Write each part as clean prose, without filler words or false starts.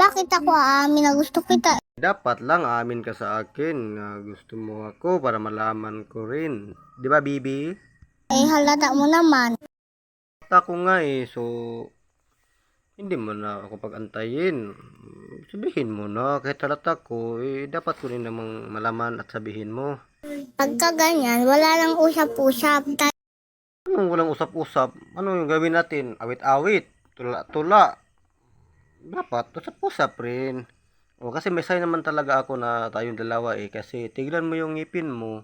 Bakit ako aamin na gusto kita? Dapat lang amin ka sa akin nga gusto mo ako para malaman ko rin. Di ba, Bibi? Eh, halata mo naman. Ako nga eh, so hindi mo na ako pag-antayin. Sabihin mo na, kahit halata ko, eh dapat ko rin namang malaman at sabihin mo. Pagka ganyan, wala lang usap-usap. Anong walang usap-usap? Ano yung gawin natin? Awit-awit, tula-tula. Dapat usap-usap rin. O, kasi may sign naman talaga ako na tayong dalawa eh. Kasi tignan mo yung ngipin mo.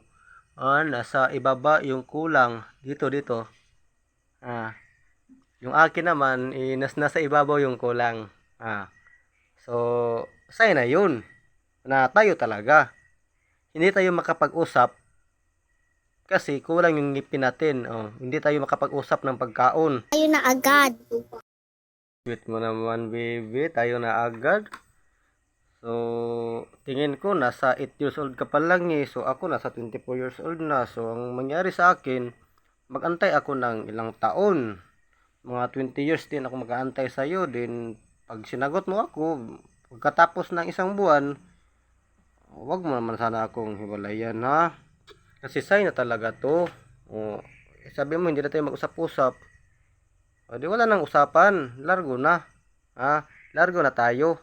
Nasa ibaba yung kulang. Dito. Ah, yung akin naman, nasa ibabaw yung kulang. So, sign na yun. Na tayo talaga. Hindi tayo makapag-usap kasi kulang yung ngipin natin. Hindi tayo makapag-usap ng pagkaon. Tayo na agad. Sweet mo naman, baby. Tayo na agad. So, tingin ko nasa 8 years old ka pa lang eh. So, ako nasa 24 years old na. So, ang mangyari sa akin, mag-antay ako ng ilang taon. Mga 20 years din ako mag-aantay sa'yo. Din, pag sinagot mo ako, pagkatapos ng isang buwan, wag mo naman sana akong hiwalayan ha. Kasi sign na talaga to. Sabi mo hindi na tayo mag-usap-usap. Di wala nang usapan. Largo na. Largo na tayo.